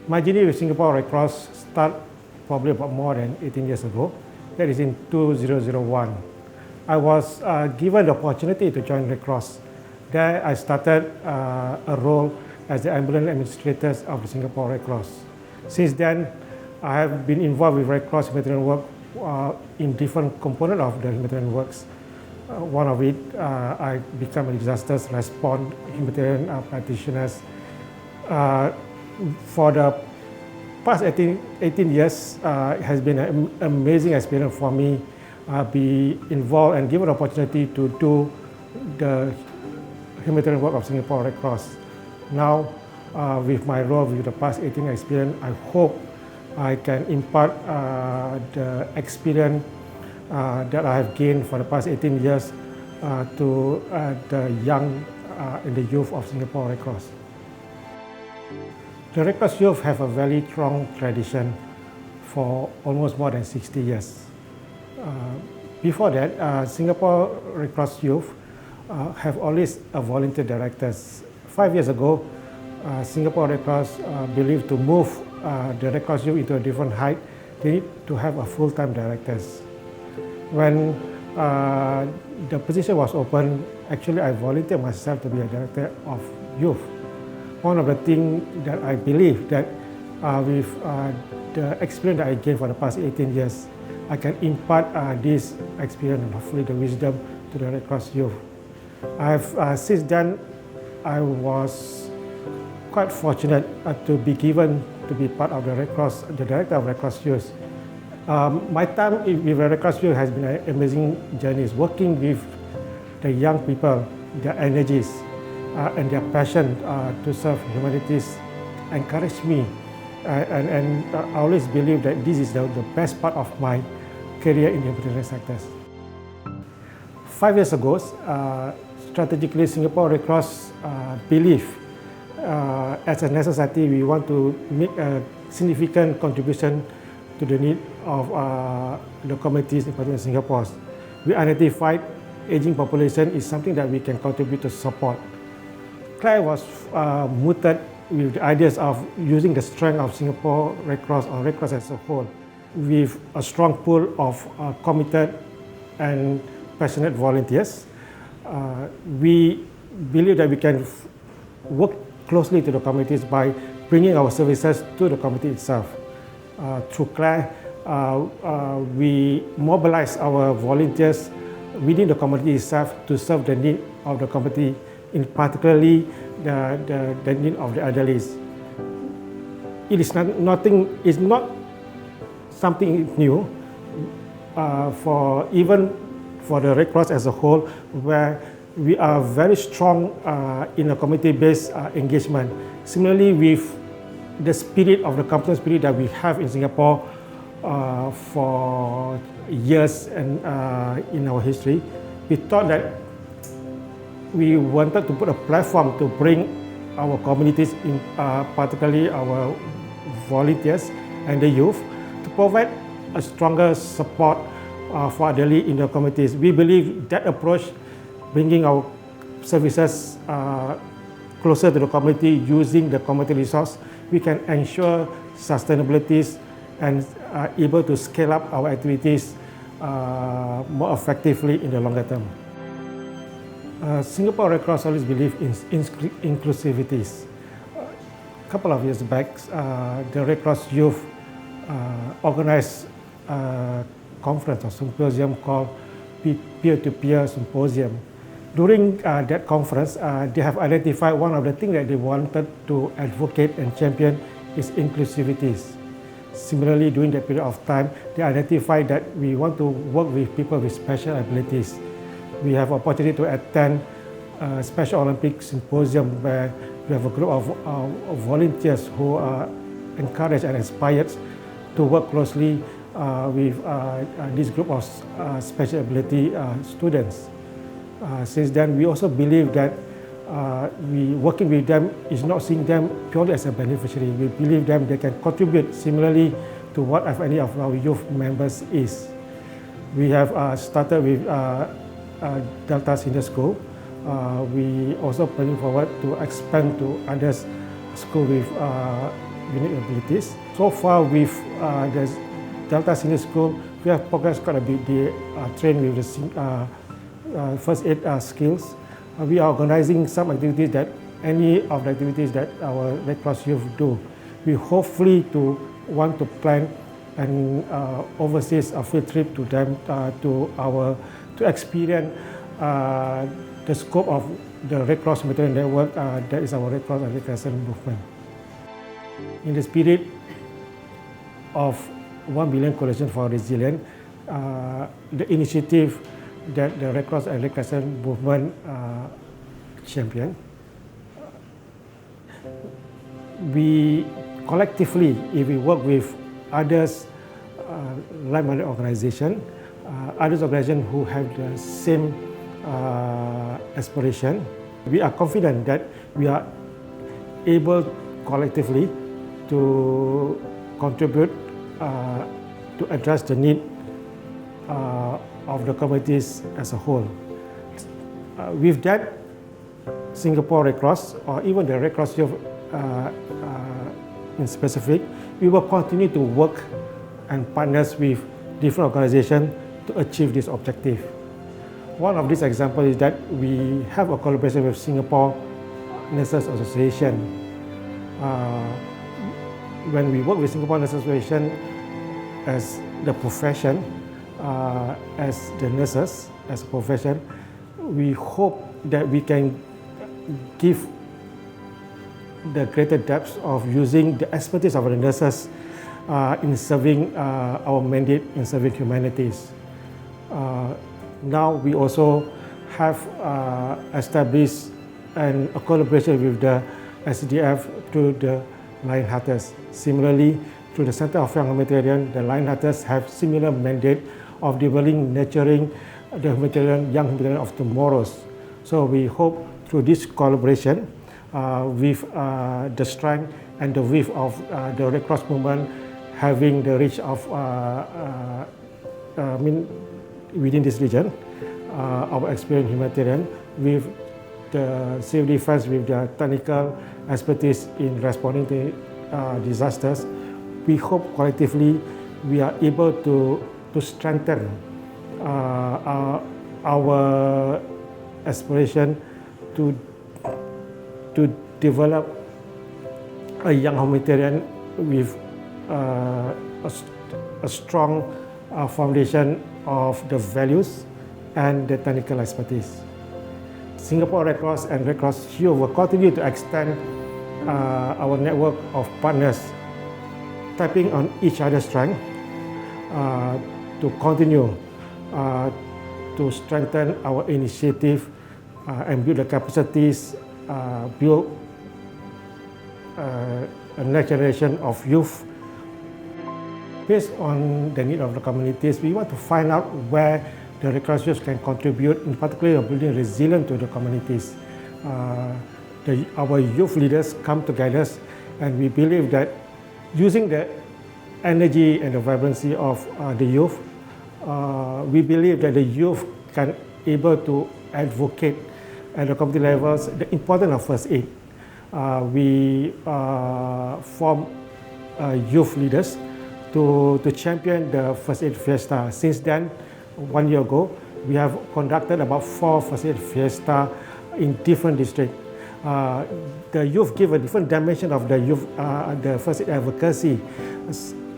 My journey with Singapore Red Cross started probably about more than 18 years ago. That is in 2001. I was given the opportunity to join Red Cross. There I started a role as the ambulance administrator of the Singapore Red Cross. Since then, I have been involved with Red Cross humanitarian work in different components of the humanitarian works. One of it, I become a disaster response humanitarian practitioners. For the past 18 years, it has been an amazing experience for me. Be involved and given the opportunity to do the humanitarian work of Singapore Red Cross. Now, with my role with the past 18 years experience, I hope I can impart the experience that I have gained for the past 18 years to the young and the youth of Singapore Red Cross. The Red Cross youth have a very strong tradition for almost more than 60 years. Before that, Singapore Red Cross youth have always a volunteer directors. 5 years ago, Singapore Red Cross believed to move the Red Cross youth into a different height. They need to have a full-time directors. When the position was open, actually I volunteered myself to be a director of youth. One of the things that I believe that with the experience that I gained for the past 18 years, I can impart this experience and hopefully the wisdom to the Red Cross youth. Since then, I was quite fortunate to be given to be part of the Red Cross, the director of Red Cross youth. My time with the Red Cross youth has been an amazing journey, working with the young people, their energies, and their passion to serve humanities encouraged me, and I always believe that this is the best part of my career in the humanitarian sectors. 5 years ago, strategically Singapore Red Cross believe as a necessity we want to make a significant contribution to the need of the communities, in particular Singapore. We identified aging population is something that we can contribute to support. Claire was mooted with the ideas of using the strength of Singapore Red Cross or Red Cross as a whole with a strong pool of committed and passionate volunteers. We believe that we can work closely to the communities by bringing our services to the community itself. Through Claire, we mobilize our volunteers within the community itself to serve the need of the community, in particularly the need of the elderly. It is not something new even for the Red Cross as a whole, where we are very strong in a community-based engagement. Similarly, with the spirit of the company spirit that we have in Singapore for years and in our history, we thought that we wanted to put a platform to bring our communities, in particularly our volunteers and the youth, to provide a stronger support for elderly in the communities. We believe that approach, bringing our services closer to the community using the community resource, we can ensure sustainability and able to scale up our activities more effectively in the longer term. Singapore Red Cross always believes in inclusivity. A couple of years back, the Red Cross youth organized a conference or symposium called Peer-to-Peer Symposium. During that conference, they have identified one of the things that they wanted to advocate and champion is inclusivity. Similarly, during that period of time, they identified that we want to work with people with special abilities. We have opportunity to attend a Special Olympics Symposium where we have a group of volunteers who are encouraged and inspired to work closely with this group of special ability students. Since then, we also believe that working with them is not seeing them purely as a beneficiary. We believe them they can contribute similarly to what any of our youth members is. We have started with Delta Senior School. We also planning forward to expand to other schools with unique abilities. So far with the Delta Senior School, we have progressed quite a bit. They are trained with the first aid skills. We are organizing some activities that any of the activities that our Red Cross youth do. We hopefully want to plan an overseas field trip to them to experience the scope of the Red Cross humanitarian network that is our Red Cross and Red Crescent movement. In the spirit of 1 billion coalition for resilience, the initiative that the Red Cross and Red Crescent movement champion, we collectively, if we work with others, like-minded organizations, who have the same aspiration, we are confident that we are able collectively to contribute to address the need of the communities as a whole. With that, Singapore Red Cross, or even the Red Cross Youth in specific, we will continue to work and partners with different organizations to achieve this objective. One of these examples is that we have a collaboration with Singapore Nurses Association. When we work with Singapore Nurses Association as the profession, as the nurses, as a profession, we hope that we can give the greater depth of using the expertise of the nurses in serving our mandate in serving humanities. Now we also have established a collaboration with the SDF through the Lionhearters. Similarly, through the Center of Young Humanitarians, the Lionhearters have similar mandate of developing, nurturing the young humanitarian of tomorrows. So we hope through this collaboration with the strength and the width of the Red Cross movement, having the reach of within this region, our experienced humanitarian with the civil defense, with the technical expertise in responding to disasters, we hope collectively we are able to strengthen our aspiration to develop a young humanitarian with a strong foundation of the values and the technical expertise. Singapore Red Cross and Red Cross Youth will continue to extend our network of partners, tapping on each other's strength to continue to strengthen our initiative and build the capacities, build a next generation of youth. Based on the need of the communities, we want to find out where the Red Cross youth can contribute, in particular building resilience to the communities. Our youth leaders come together, and we believe that using the energy and the vibrancy of the youth, we believe that the youth can able to advocate at the community levels the importance of first aid. We form youth leaders to champion the first aid fiesta. Since then, 1 year ago, we have conducted about 4 first aid fiesta in different districts. The youth give a different dimension of the youth, the first aid advocacy.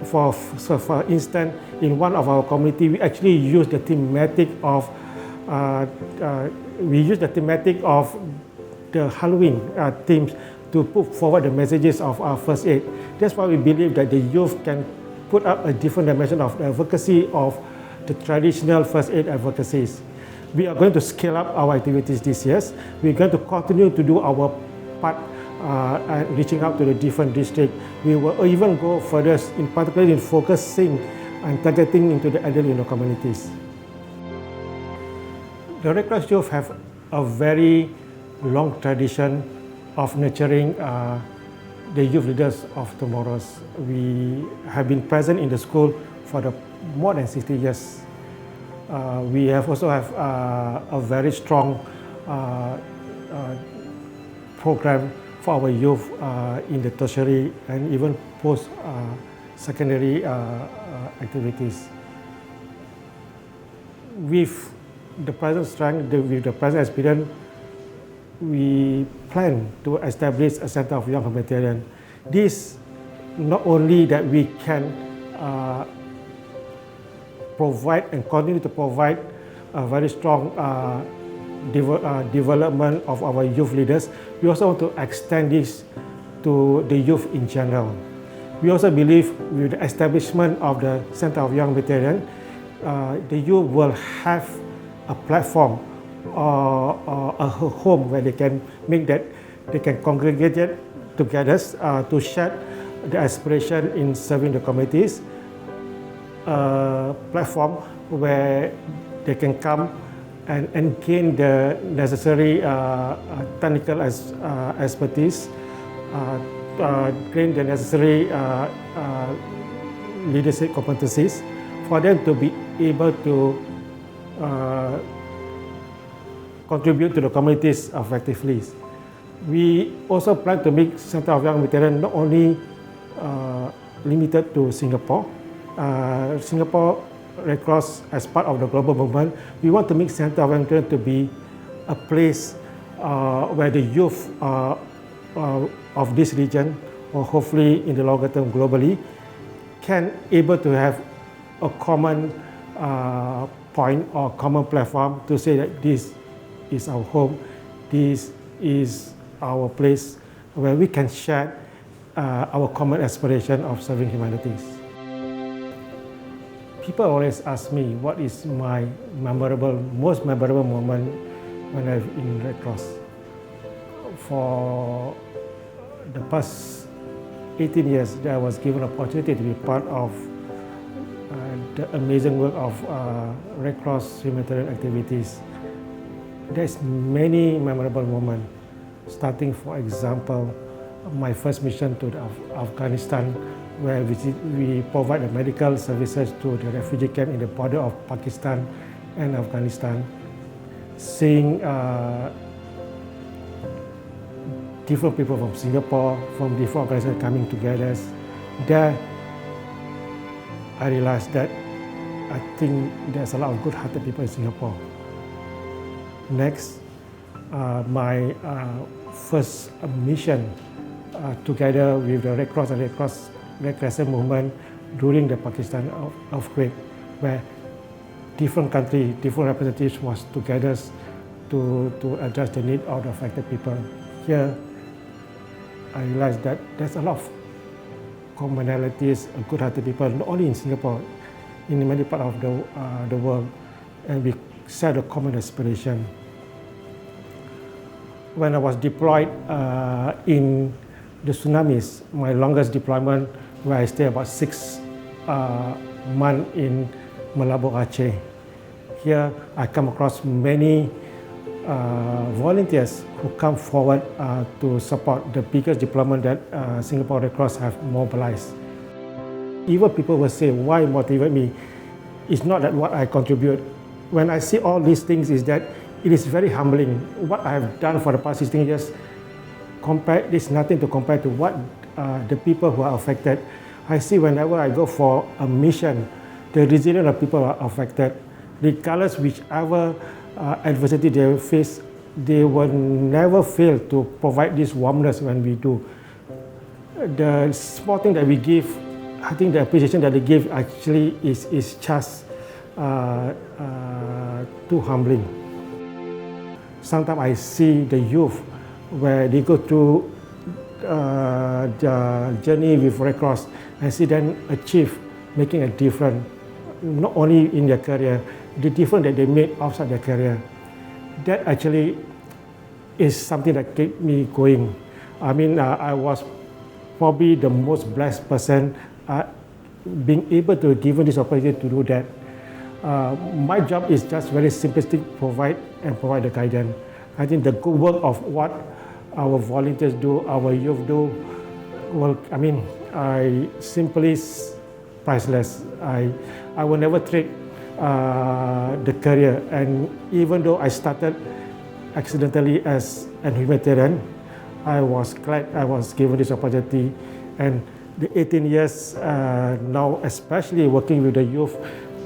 For instance, in one of our community, we actually use the thematic of the Halloween themes to put forward the messages of our first aid. That's why we believe that the youth can put up a different dimension of the advocacy of the traditional first aid advocacies. We are going to scale up our activities this year. We're going to continue to do our part reaching out to the different districts. We will even go further, in particular in focusing and targeting into the elderly in the communities. The Red Cross Youth have a very long tradition of nurturing the youth leaders of tomorrows. We have been present in the school for more than 60 years. We also have a very strong program for our youth in the tertiary and even post-secondary activities. With the present strength, with the present experience, we plan to establish a Center of Young Humanitarians. This not only that we can provide and continue to provide a very strong development of our youth leaders, we also want to extend this to the youth in general. We also believe with the establishment of the Center of Young Humanitarians, the youth will have a platform or a home where they can congregate together to share the aspiration in serving the communities. A platform where they can come and gain the necessary technical expertise, gain the necessary leadership competencies for them to be able to contribute to the communities effectively. We also plan to make Center of Young Humanitarians not only limited to Singapore. Singapore Red Cross, as part of the global movement, we want to make Center of Young Humanitarians to be a place where the youth of this region, or hopefully in the longer term globally, can able to have a common point or common platform to say that this is our home, this is our place where we can share our common aspiration of serving humanities. People always ask me what is my most memorable moment when I'm in Red Cross. For the past 18 years that I was given an opportunity to be part of the amazing work of Red Cross humanitarian activities. There's many memorable moments, starting, for example, my first mission to Afghanistan, where we provide the medical services to the refugee camp in the border of Pakistan and Afghanistan. Seeing different people from Singapore, from different organizations coming together, there I realized that I think there's a lot of good-hearted people in Singapore. Next, my first mission together with the Red Cross and Red Crescent movement during the Pakistan earthquake, where different countries, different representatives was together to address the need of the affected people. Here, I realized that there's a lot of commonalities, good-hearted people, not only in Singapore, in many parts of the world, and we share a common aspiration. When I was deployed in the tsunamis, my longest deployment, where I stayed about 6 months in Malabo, Aceh. Here, I come across many volunteers who come forward to support the biggest deployment that Singapore Red Cross have mobilized. Even people will say, why motivate me? It's not that what I contribute. When I see all these things, is that it is very humbling. What I have done for the past 16 years, there's nothing to compare to what the people who are affected. I see whenever I go for a mission, the resilience of people who are affected, regardless whichever adversity they face, they will never fail to provide this warmness when we do. The small thing that we give, I think the appreciation that they give actually is just too humbling. Sometimes I see the youth where they go through the journey with Red Cross, and see them achieve making a difference, not only in their career, the difference that they made outside their career. That actually is something that kept me going. I mean, I was probably the most blessed person being able to given this opportunity to do that. My job is just very simplistic, provide the guidance. I think the good work of what our volunteers do, our youth do, well, I mean, I simply priceless. I will never trade the career, and even though I started accidentally as a humanitarian, I was glad I was given this opportunity, and the 18 years now, especially working with the youth,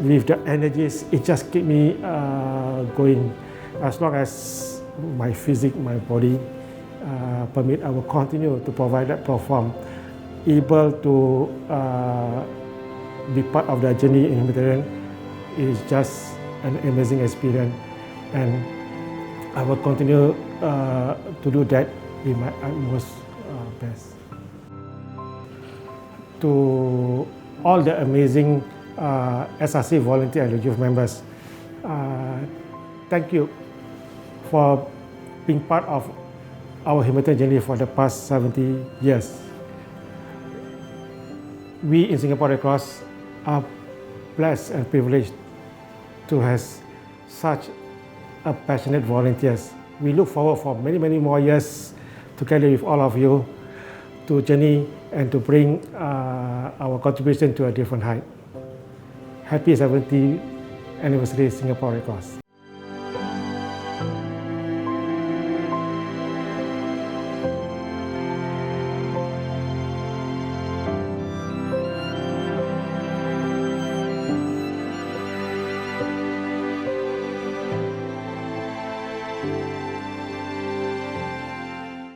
with the energies, it just keep me going. As long as my physique, my body permit, I will continue to provide that platform, able to be part of the journey in humanitarian is just an amazing experience, and I will continue to do that in my utmost best. To all the amazing SRC volunteer and youth members, thank you for being part of our humanitarian journey for the past 70 years. We in Singapore Red Cross are blessed and privileged to have such a passionate volunteers. We look forward for many, many more years together with all of you to journey and to bring our contribution to a different height. Happy 70th anniversary Singapore Red Cross.